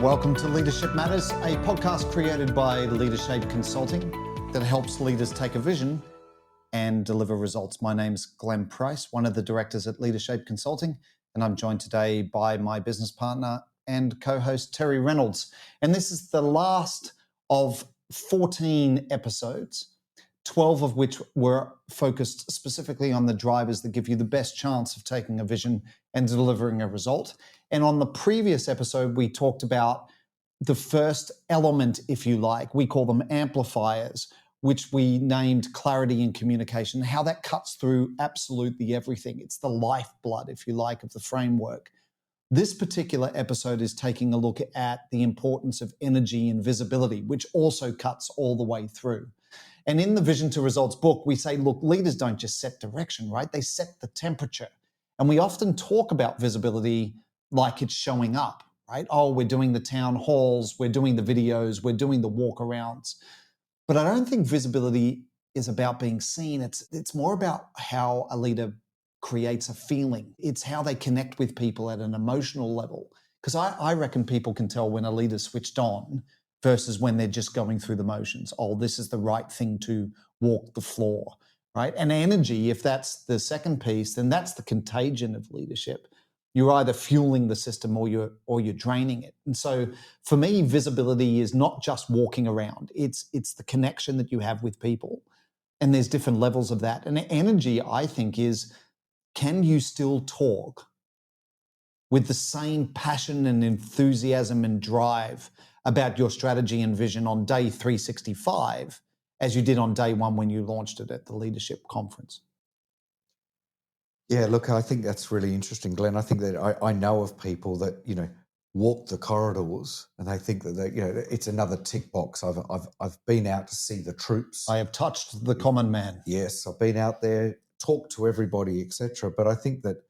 Welcome to Leadership Matters, a podcast created by Leadership Consulting that helps leaders take a vision and deliver results. My name's Glenn Price, one of the directors at Leadership Consulting, and I'm joined today by my business partner and co-host Terry Reynolds. And this is the last of 14 episodes, 12 of which were focused specifically on the drivers that give you the best chance of taking a vision and delivering a result. And on the previous episode, we talked about the first element, if you like. We call them amplifiers, which we named clarity and communication, how that cuts through absolutely everything. It's the lifeblood, if you like, of the framework. This particular episode is taking a look at the importance of energy and visibility, which also cuts all the way through. And in the Vision to Results book, we say, look, leaders don't just set direction, right? They set the temperature. And we often talk about visibility like it's showing up, right? Oh, we're doing the town halls, we're doing the videos, we're doing the walk-arounds. But I don't think visibility is about being seen. It's more about how a leader creates a feeling. It's how they connect with people at an emotional level. Because I reckon people can tell when a leader's switched on versus when they're just going through the motions. Oh, this is the right thing to walk the floor, right? And energy, if that's the second piece, then that's the contagion of leadership. You're either fueling the system or you're draining it. And so for me, visibility is not just walking around. It's the connection that you have with people. And there's different levels of that. And energy, I think, is can you still talk with the same passion and enthusiasm and drive about your strategy and vision on day 365 as you did on day one when you launched it at the leadership conference? Yeah, look, I think that's really interesting, Glenn. I think that I know of people that, walk the corridors and they think that it's another tick box. I've been out to see the troops. I have touched the common man. Yes, I've been out there, talked to everybody, etc. But I think that,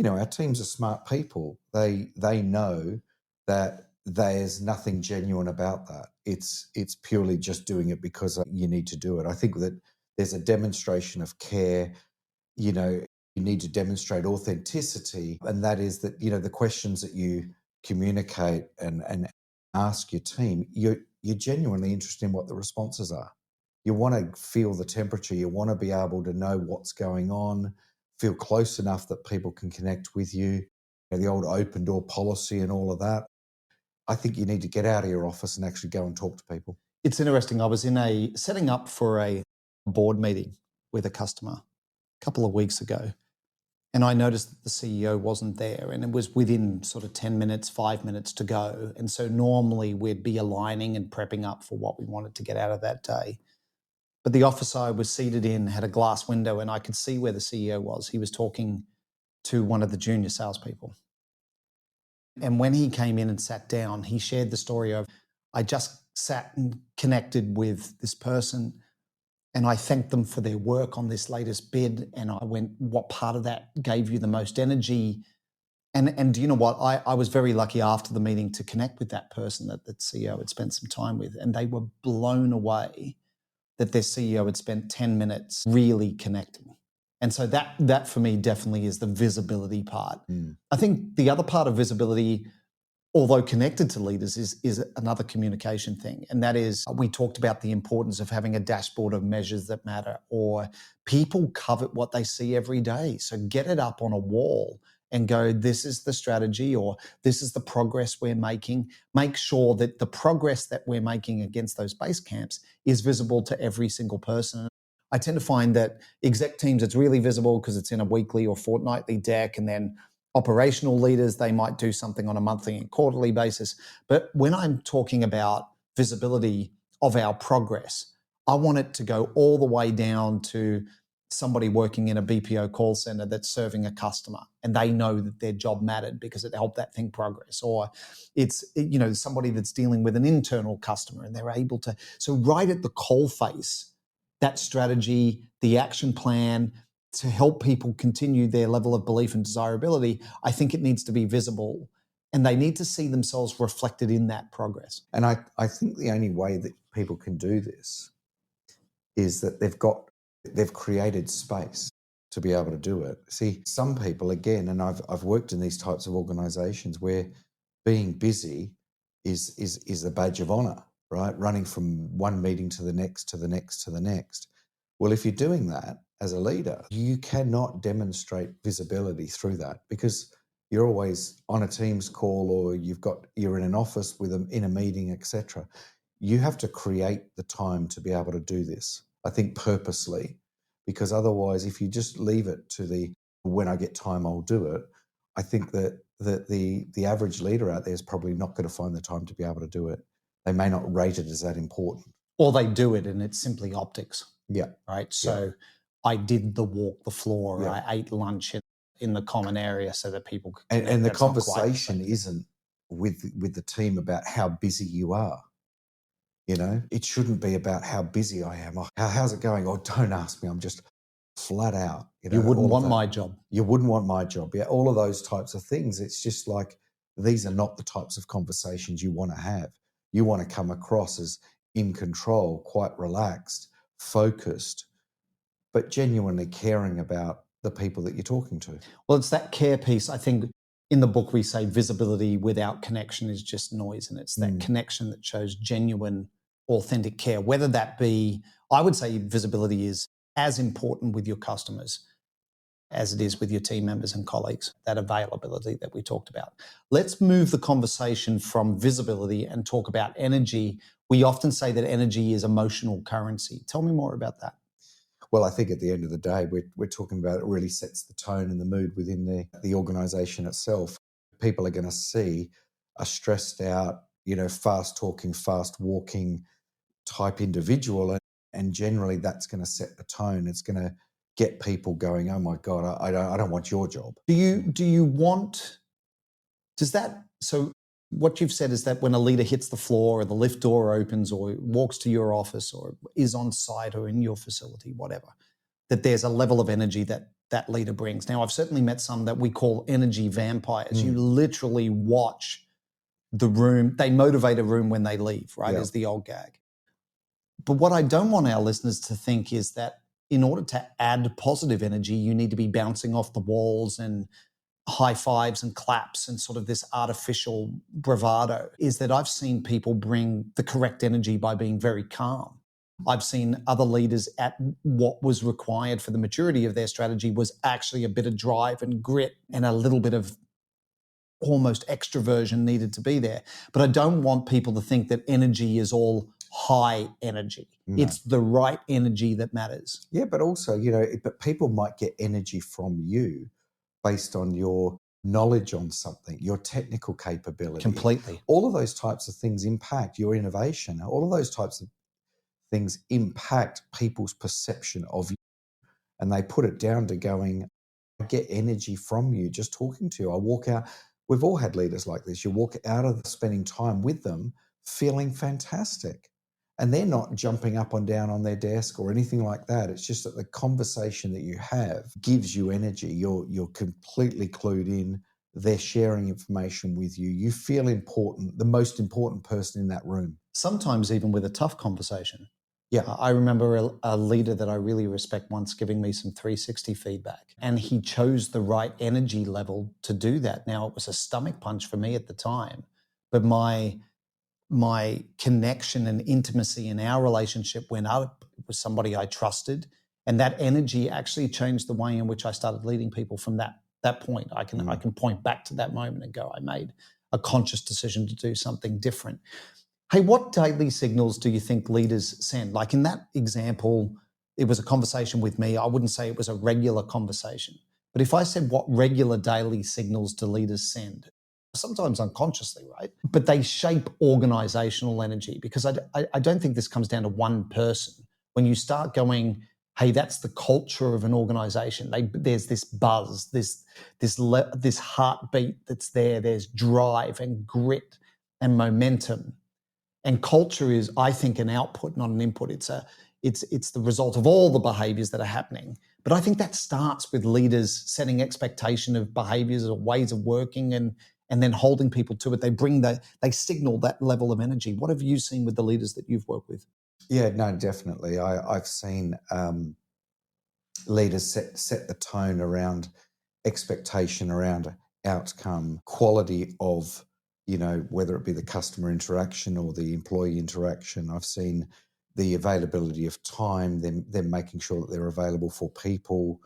our teams are smart people. They know that there's nothing genuine about that. It's purely just doing it because you need to do it. I think that there's a demonstration of care, you need to demonstrate authenticity, and that is that, the questions that you communicate and ask your team, you're genuinely interested in what the responses are. You want to feel the temperature. You want to be able to know what's going on, feel close enough that people can connect with you. The old open door policy and all of that. I think you need to get out of your office and actually go and talk to people. It's interesting. I was setting up for a board meeting with a customer a couple of weeks ago. And I noticed that the CEO wasn't there, and it was within sort of 10 minutes, 5 minutes to go. And so normally we'd be aligning and prepping up for what we wanted to get out of that day. But the office I was seated in had a glass window and I could see where the CEO was. He was talking to one of the junior salespeople. And when he came in and sat down, he shared the story of, I just sat and connected with this person and I thanked them for their work on this latest bid. And I went, what part of that gave you the most energy? And do you know what? I was very lucky after the meeting to connect with that person that CEO had spent some time with. And they were blown away that their CEO had spent 10 minutes really connecting. And so that for me definitely is the visibility part. I think the other part of visibility, although connected to leaders, is another communication thing. And that is, we talked about the importance of having a dashboard of measures that matter, or people covet what they see every day. So get it up on a wall and go, this is the strategy, or this is the progress we're making. Make sure that the progress that we're making against those base camps is visible to every single person. I tend to find that exec teams, it's really visible because it's in a weekly or fortnightly deck, and then operational leaders, they might do something on a monthly and quarterly basis. But when I'm talking about visibility of our progress, I want it to go all the way down to somebody working in a BPO call center that's serving a customer and they know that their job mattered because it helped that thing progress. Or it's, somebody that's dealing with an internal customer and they're able to, so right at the coalface, that strategy, the action plan, to help people continue their level of belief and desirability, I think it needs to be visible and they need to see themselves reflected in that progress. And I think the only way that people can do this is that they've created space to be able to do it. See, some people, again, and I've worked in these types of organizations where being busy is the badge of honor, right? Running from one meeting to the next, to the next, to the next. Well, if you're doing that as a leader, you cannot demonstrate visibility through that because you're always on a Teams call or you're in an office with them in a meeting, etc. You have to create the time to be able to do this, I think purposely, because otherwise if you just leave it to the when I get time, I'll do it, I think that the average leader out there is probably not going to find the time to be able to do it. They may not rate it as that important. Or they do it and it's simply optics. Yeah. Right. So I did the walk the floor. Yeah. I ate lunch in the common area so that people could connect. And the That's not quite conversation isn't with the team about how busy you are. You know, it shouldn't be about how busy I am. How's it going? Oh, don't ask me. I'm just flat out. You wouldn't want my job. You wouldn't want my job. Yeah, all of those types of things. It's just like these are not the types of conversations you want to have. You want to come across as in control, quite relaxed, focused, but genuinely caring about the people that you're talking to. Well, it's that care piece. I think in the book we say visibility without connection is just noise, and it's that connection that shows genuine, authentic care. Whether that be, I would say visibility is as important with your customers as it is with your team members and colleagues, that availability that we talked about. Let's move the conversation from visibility and talk about energy. We often say that energy is emotional currency. Tell me more about that. Well, I think at the end of the day, we're talking about it really sets the tone and the mood within the organisation itself. People are going to see a stressed out, fast talking, fast walking type individual, and generally that's going to set the tone. It's going to get people going, oh my God, I don't want your job. So what you've said is that when a leader hits the floor or the lift door opens or walks to your office or is on site or in your facility, whatever, that there's a level of energy that that leader brings. Now, I've certainly met some that we call energy vampires. You literally watch the room. They motivate a room when they leave, right? Is the old gag. But what I don't want our listeners to think is that in order to add positive energy, you need to be bouncing off the walls and high fives and claps and sort of this artificial bravado. Is that I've seen people bring the correct energy by being very calm. I've seen other leaders at what was required for the maturity of their strategy was actually a bit of drive and grit and a little bit of almost extroversion needed to be there. But I don't want people to think that energy is all high energy. No. It's the right energy that matters. Yeah, but also, but people might get energy from you based on your knowledge on something, your technical capability. Completely. All of those types of things impact your innovation. All of those types of things impact people's perception of you. And they put it down to going, I get energy from you just talking to you. I walk out. We've all had leaders like this. You walk out of spending time with them feeling fantastic. And they're not jumping up and down on their desk or anything like that. It's just that the conversation that you have gives you energy. You're completely clued in. They're sharing information with you. You feel important, the most important person in that room. Sometimes even with a tough conversation. Yeah. I remember a leader that I really respect once giving me some 360 feedback, and he chose the right energy level to do that. Now, it was a stomach punch for me at the time, but my connection and intimacy in our relationship went up. It was somebody I trusted, and that energy actually changed the way in which I started leading people from that point. I can point back to that moment and go, I made a conscious decision to do something different. Hey, what daily signals do you think leaders send? Like in that example, it was a conversation with me. I wouldn't say it was a regular conversation. But if I said what regular daily signals do leaders send, sometimes unconsciously, right? But they shape organizational energy, because I don't think this comes down to one person. When you start going, hey, that's the culture of an organization. There's this buzz, this heartbeat that's there. There's drive and grit and momentum. And culture is, I think, an output, not an input. It's the result of all the behaviors that are happening. But I think that starts with leaders setting expectation of behaviors or ways of working and then holding people to it. They signal that level of energy. What have you seen with the leaders that you've worked with? Yeah, no, definitely. I've seen leaders set the tone around expectation, around outcome, quality of you know, whether it be the customer interaction or the employee interaction. I've seen the availability of time, them making sure that they're available for people.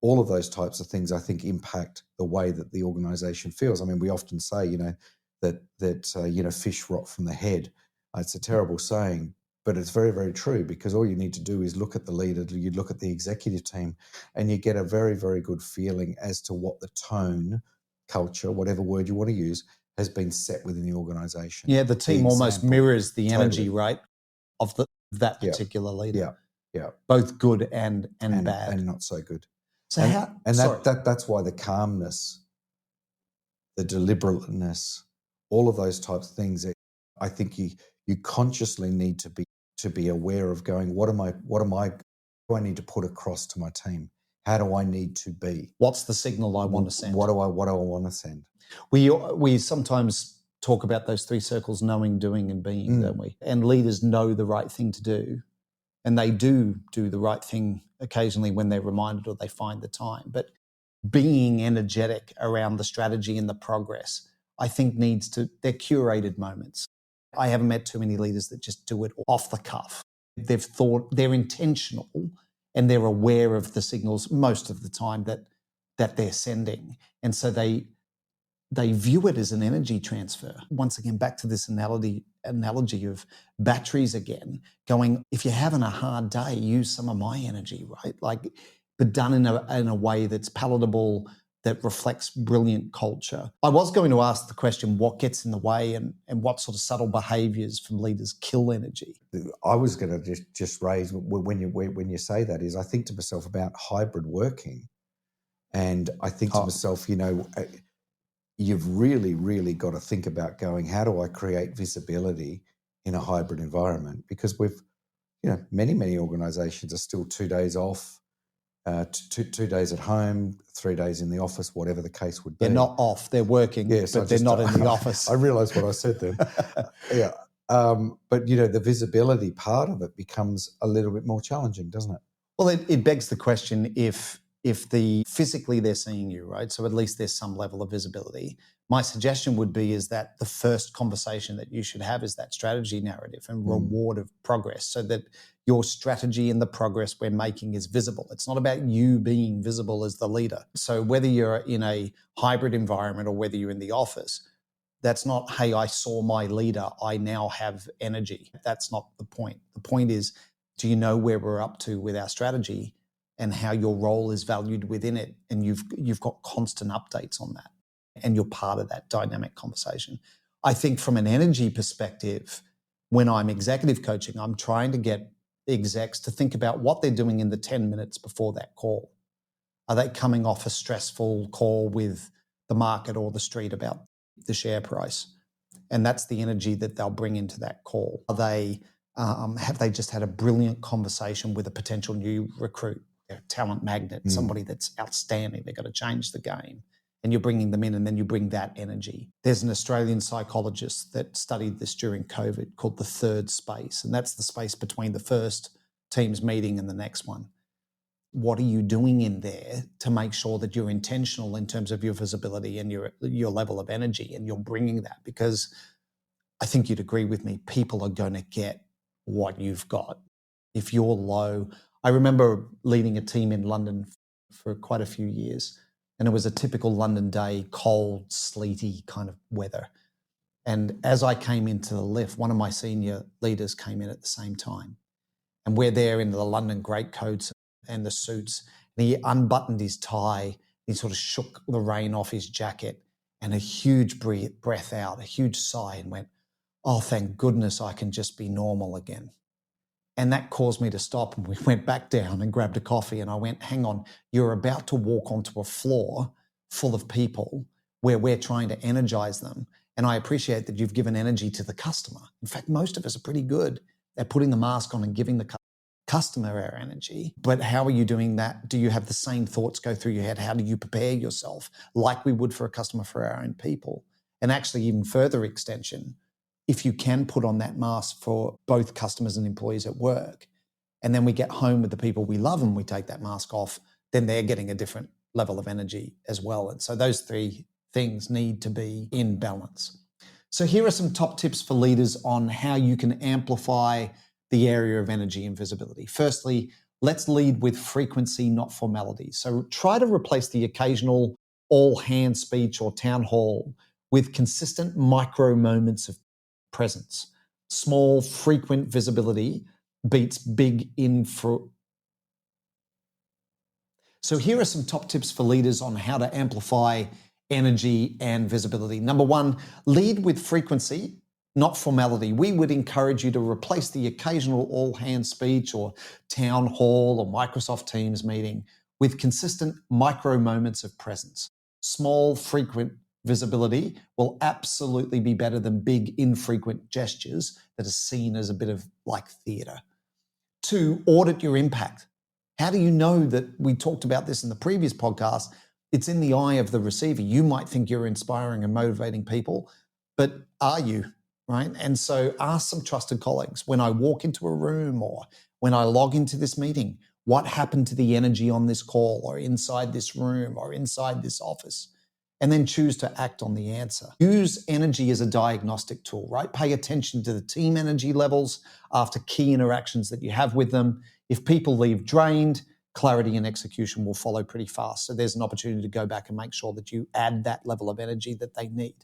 All of those types of things, I think, impact the way that the organisation feels. I mean, we often say, you know, that fish rot from the head. It's a terrible saying, but it's very, very true, because all you need to do is look at the leader, you look at the executive team, and you get a very, very good feeling as to what the tone, culture, whatever word you want to use, has been set within the organisation. Yeah, the team almost mirrors the energy, Totally. right, of that Yeah. particular leader. Yeah. Both good and bad. And not so good. So that's why the calmness, the deliberateness, all of those types of things, I think you consciously need to be aware of going, what do I need to put across to my team? How do I need to be? What's the signal I want to send? What do I want to send? We sometimes talk about those three circles: knowing, doing, and being, don't we? And leaders know the right thing to do, and they do the right thing occasionally when they're reminded or they find the time. But being energetic around the strategy and the progress, I think they're curated moments. I haven't met too many leaders that just do it off the cuff. They've thought, they're intentional, and they're aware of the signals most of the time that they're sending. And so they view it as an energy transfer. Once again, back to this analogy of batteries again, going, if you're having a hard day, use some of my energy, right? Like, but done in a way that's palatable, that reflects brilliant culture. I was going to ask the question, what gets in the way, and what sort of subtle behaviours from leaders kill energy? I was going to just raise, when you say that, is I think to myself about hybrid working. And I think to myself, you know, you've really, really got to think about going, how do I create visibility in a hybrid environment? Because many organisations are still 2 days off, 2 days at home, 3 days in the office, whatever the case would be. They're not off, they're working, yes, but they're not in the office. I realised what I said then. Yeah. But, you know, the visibility part of it becomes a little bit more challenging, doesn't it? Well, it begs the question, if physically they're seeing you, right? So at least there's some level of visibility. My suggestion would be is that the first conversation that you should have is that strategy narrative and reward of progress, so that your strategy and the progress we're making is visible. It's not about you being visible as the leader. So whether you're in a hybrid environment or whether you're in the office, that's not, hey, I saw my leader, I now have energy. That's not the point. The point is, do you know where we're up to with our strategy and how your role is valued within it? And you've got constant updates on that, and you're part of that dynamic conversation. I think from an energy perspective, when I'm executive coaching, I'm trying to get execs to think about what they're doing in the 10 minutes before that call. Are they coming off a stressful call with the market or the street about the share price? And that's the energy that they'll bring into that call. Are they, have they just had a brilliant conversation with a potential new recruit, a talent magnet, somebody that's outstanding, they've got to change the game, and you're bringing them in, and then you bring that energy. There's an Australian psychologist that studied this during COVID called the third space, and that's the space between the first team's meeting and the next one. What are you doing in there to make sure that you're intentional in terms of your visibility and your level of energy, and you're bringing that? Because I think you'd agree with me, people are going to get what you've got. If you're low, I remember leading a team in London for quite a few years, and it was a typical London day, cold, sleety kind of weather. And as I came into the lift, one of my senior leaders came in at the same time, and we're there in the London greatcoats and the suits, and he unbuttoned his tie, he sort of shook the rain off his jacket, and a huge breath out, a huge sigh, and went, oh, thank goodness I can just be normal again. And that caused me to stop, and we went back down and grabbed a coffee, and I went, hang on, you're about to walk onto a floor full of people where we're trying to energize them, and I appreciate that you've given energy to the customer. In fact, most of us are pretty good at putting the mask on and giving the customer our energy. But how are you doing that? Do you have the same thoughts go through your head? How do you prepare yourself like we would for a customer, for our own people? And actually, even further extension, if you can put on that mask for both customers and employees at work, and then we get home with the people we love and we take that mask off, then they're getting a different level of energy as well. And so those three things need to be in balance. So here are some top tips for leaders on how you can amplify the area of energy and visibility. Firstly, let's lead with frequency, not formality. So try to replace the occasional all-hand speech or town hall with consistent micro moments of presence. Small, frequent visibility beats big info. So here are some top tips for leaders on how to amplify energy and visibility. Number one, lead with frequency, not formality. We would encourage you to replace the occasional all-hands speech or town hall or Microsoft Teams meeting with consistent micro moments of presence. Small, frequent visibility will absolutely be better than big, infrequent gestures that are seen as a bit of like theatre. Two, audit your impact. How do you know that? We talked about this in the previous podcast. It's in the eye of the receiver. You might think you're inspiring and motivating people, but are you, right? And so ask some trusted colleagues, when I walk into a room or when I log into this meeting, what happened to the energy on this call or inside this room or inside this office? And then choose to act on the answer. Use energy as a diagnostic tool, right? Pay attention to the team energy levels after key interactions that you have with them. If people leave drained, clarity and execution will follow pretty fast. So there's an opportunity to go back and make sure that you add that level of energy that they need.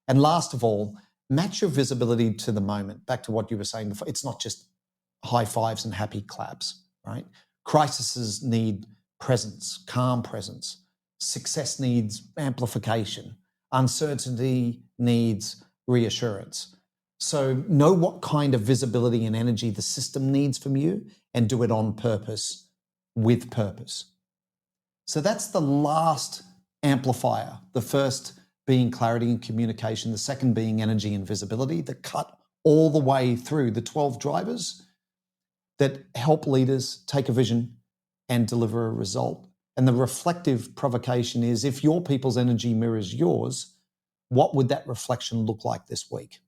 And last of all, match your visibility to the moment. Back to what you were saying before, it's not just high fives and happy claps, right? Crises need presence, calm presence. Success needs amplification. Uncertainty needs reassurance. So know what kind of visibility and energy the system needs from you and do it on purpose, with purpose. So that's the last amplifier. The first being clarity and communication, the second being energy and visibility, that cut all the way through the 12 drivers that help leaders take a vision and deliver a result. And the reflective provocation is, if your people's energy mirrors yours, what would that reflection look like this week?